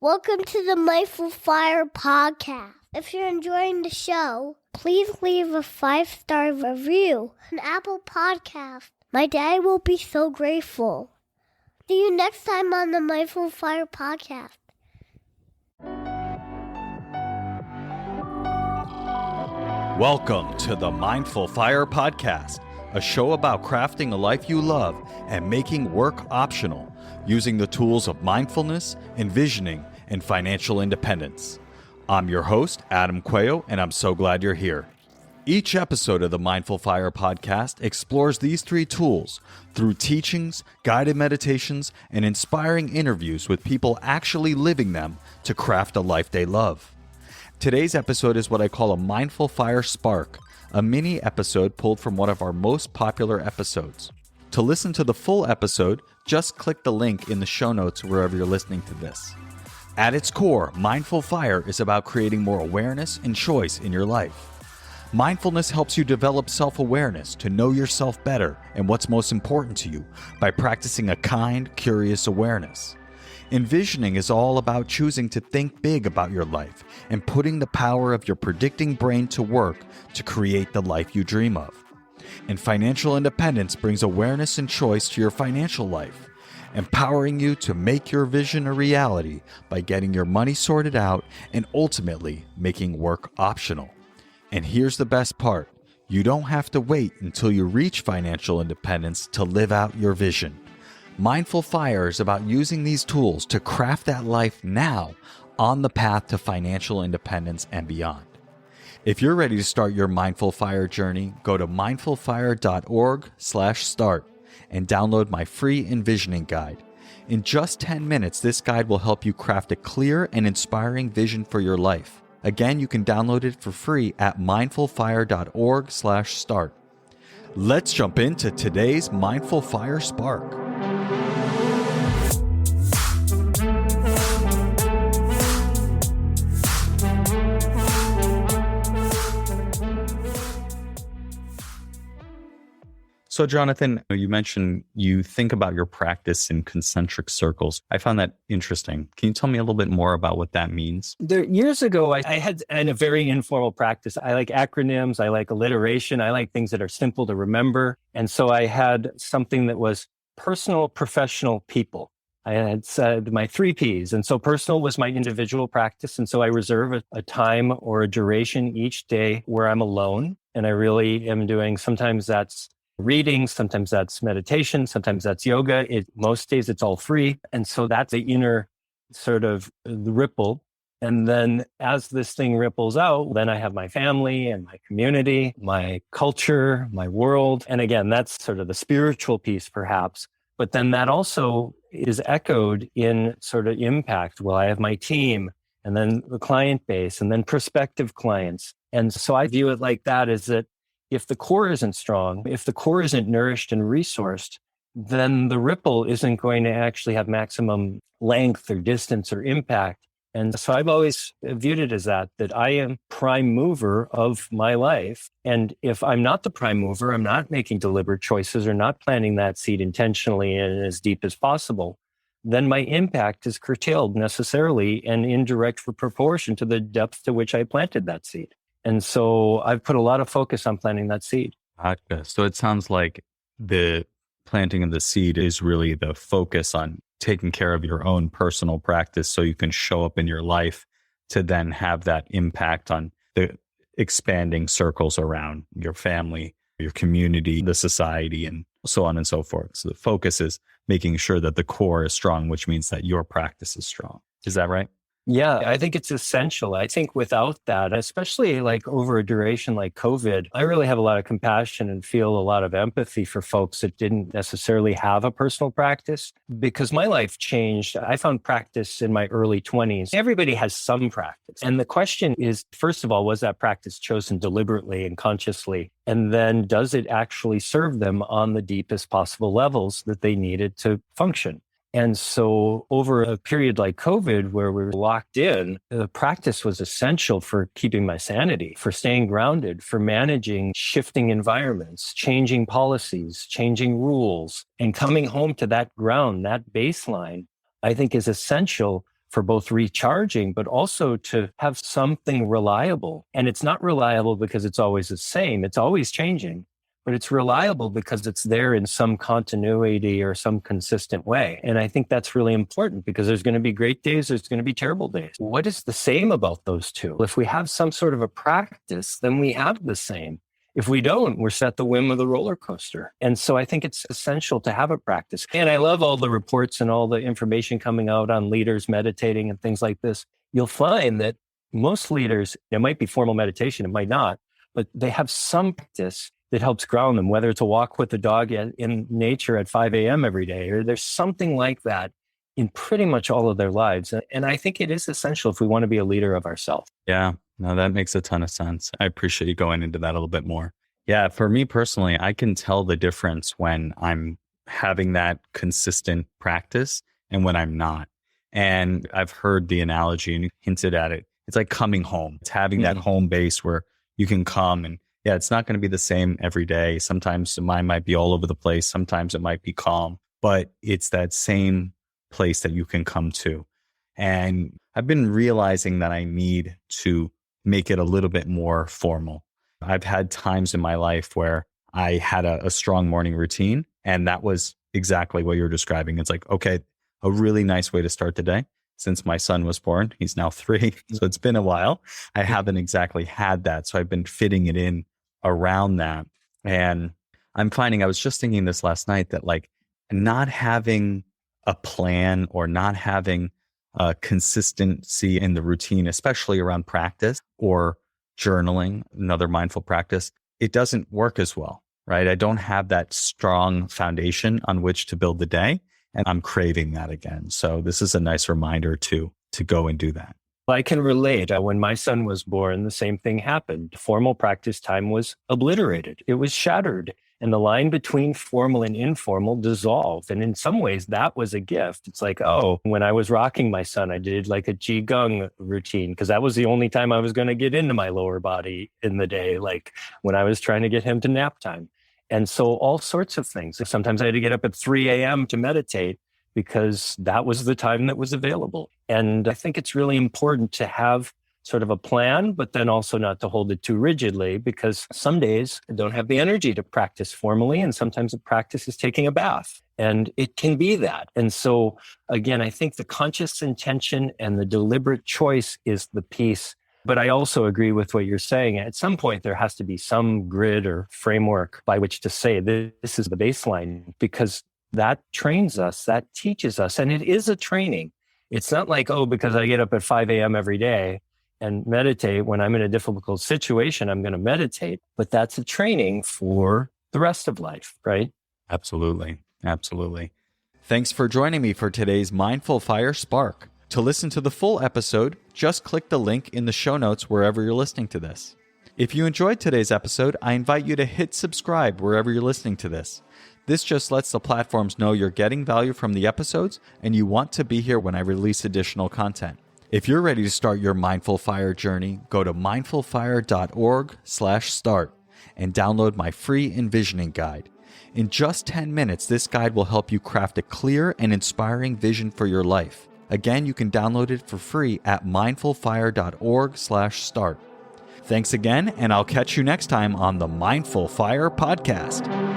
Welcome to the Mindful Fire podcast. If you're enjoying the show, please leave a 5-star review on Apple Podcast. My dad will be so grateful. See you next time on the Mindful Fire podcast. Welcome to the Mindful Fire podcast, a show about crafting a life you love and making work optional, using the tools of mindfulness, envisioning, and financial independence. I'm your host, Adam Cuello, and I'm so glad you're here. Each episode of the Mindful Fire podcast explores these 3 tools through teachings, guided meditations, and inspiring interviews with people actually living them to craft a life they love. Today's episode is what I call a Mindful Fire Spark, a mini episode pulled from one of our most popular episodes. To listen to the full episode, just click the link in the show notes wherever you're listening to this. At its core, Mindful Fire is about creating more awareness and choice in your life. Mindfulness helps you develop self-awareness to know yourself better and what's most important to you by practicing a kind, curious awareness. Envisioning is all about choosing to think big about your life and putting the power of your predicting brain to work to create the life you dream of. And financial independence brings awareness and choice to your financial life, empowering you to make your vision a reality by getting your money sorted out and ultimately making work optional. And here's the best part. You don't have to wait until you reach financial independence to live out your vision. Mindful Fire is about using these tools to craft that life now on the path to financial independence and beyond. If you're ready to start your Mindful Fire journey, go to mindfulfire.org/start and download my free envisioning guide. In just 10 minutes, this guide will help you craft a clear and inspiring vision for your life. Again, you can download it for free at mindfulfire.org/start. Let's jump into today's Mindful Fire Spark. So, Jonathan, you mentioned you think about your practice in concentric circles. I found that interesting. Can you tell me a little bit more about what that means? Years ago, I had a very informal practice. I like acronyms. I like alliteration. I like things that are simple to remember. And so I had something that was personal, professional, people. I had said my 3 Ps. And so personal was my individual practice. And so I reserve a time or a duration each day where I'm alone. And I really am doing, sometimes that's reading, sometimes that's meditation, sometimes that's yoga. Most days it's all free. And so that's the inner sort of ripple. And then as this thing ripples out, then I have my family and my community, my culture, my world. And again, that's sort of the spiritual piece perhaps. But then that also is echoed in sort of impact. Well, I have my team and then the client base and then prospective clients. And so I view it like that, is that if the core isn't strong, if the core isn't nourished and resourced, then the ripple isn't going to actually have maximum length or distance or impact. And so I've always viewed it as that I am prime mover of my life. And if I'm not the prime mover, I'm not making deliberate choices or not planting that seed intentionally and as deep as possible, then my impact is curtailed necessarily and in direct proportion to the depth to which I planted that seed. And so I've put a lot of focus on planting that seed. Gotcha. So it sounds like the planting of the seed is really the focus on taking care of your own personal practice so you can show up in your life to then have that impact on the expanding circles around your family, your community, the society, and so on and so forth. So the focus is making sure that the core is strong, which means that your practice is strong. Is that right? Yeah, I think it's essential. I think without that, especially like over a duration like COVID, I really have a lot of compassion and feel a lot of empathy for folks that didn't necessarily have a personal practice, because my life changed. I found practice in my early 20s. Everybody has some practice. And the question is, first of all, was that practice chosen deliberately and consciously? And then does it actually serve them on the deepest possible levels that they needed to function? And so over a period like COVID, where we were locked in, the practice was essential for keeping my sanity, for staying grounded, for managing shifting environments, changing policies, changing rules, and coming home to that ground, that baseline, I think is essential for both recharging, but also to have something reliable. And it's not reliable because it's always the same. It's always changing, but it's reliable because it's there in some continuity or some consistent way. And I think that's really important because there's going to be great days, there's going to be terrible days. What is the same about those two? If we have some sort of a practice, then we have the same. If we don't, we're at the whim of the roller coaster. And so I think it's essential to have a practice. And I love all the reports and all the information coming out on leaders meditating and things like this. You'll find that most leaders, it might be formal meditation, it might not, but they have some practice that helps ground them, whether it's a walk with the dog in nature at 5 a.m. every day, or there's something like that in pretty much all of their lives. And I think it is essential if we want to be a leader of ourselves. Yeah, no, that makes a ton of sense. I appreciate you going into that a little bit more. Yeah, for me personally, I can tell the difference when I'm having that consistent practice and when I'm not. And I've heard the analogy and you hinted at it. It's like coming home. It's having that home base where you can come and yeah, it's not going to be the same every day. Sometimes the mind might be all over the place. Sometimes it might be calm, but it's that same place that you can come to. And I've been realizing that I need to make it a little bit more formal. I've had times in my life where I had a strong morning routine, and that was exactly what you're describing. It's like, okay, a really nice way to start the day. Since my son was born, he's now 3, so it's been a while. I haven't exactly had that. So I've been fitting it in around that. And I'm finding, I was just thinking this last night, that like not having a plan or not having consistency in the routine, especially around practice or journaling, another mindful practice, it doesn't work as well, right? I don't have that strong foundation on which to build the day, and I'm craving that again. So this is a nice reminder to go and do that. I can relate. When my son was born, the same thing happened. Formal practice time was obliterated. It was shattered. And the line between formal and informal dissolved. And in some ways, that was a gift. It's like, oh, when I was rocking my son, I did like a Qigong routine because that was the only time I was going to get into my lower body in the day, like when I was trying to get him to nap time. And so all sorts of things. Sometimes I had to get up at 3 a.m. to meditate because that was the time that was available. And I think it's really important to have sort of a plan, but then also not to hold it too rigidly, because some days I don't have the energy to practice formally. And sometimes the practice is taking a bath, and it can be that. And so again, I think the conscious intention and the deliberate choice is the piece. But I also agree with what you're saying. At some point, there has to be some grid or framework by which to say this is the baseline, because that trains us, that teaches us. And it is a training. It's not like, oh, because I get up at 5 a.m. every day and meditate when I'm in a difficult situation, I'm going to meditate. But that's a training for the rest of life, right? Absolutely. Absolutely. Thanks for joining me for today's Mindful Fire Spark. To listen to the full episode, just click the link in the show notes wherever you're listening to this. If you enjoyed today's episode, I invite you to hit subscribe wherever you're listening to this. This just lets the platforms know you're getting value from the episodes and you want to be here when I release additional content. If you're ready to start your Mindful Fire journey, go to mindfulfire.org/start and download my free envisioning guide. In just 10 minutes, this guide will help you craft a clear and inspiring vision for your life. Again, you can download it for free at mindfulfire.org/start. Thanks again, and I'll catch you next time on the Mindful Fire Podcast.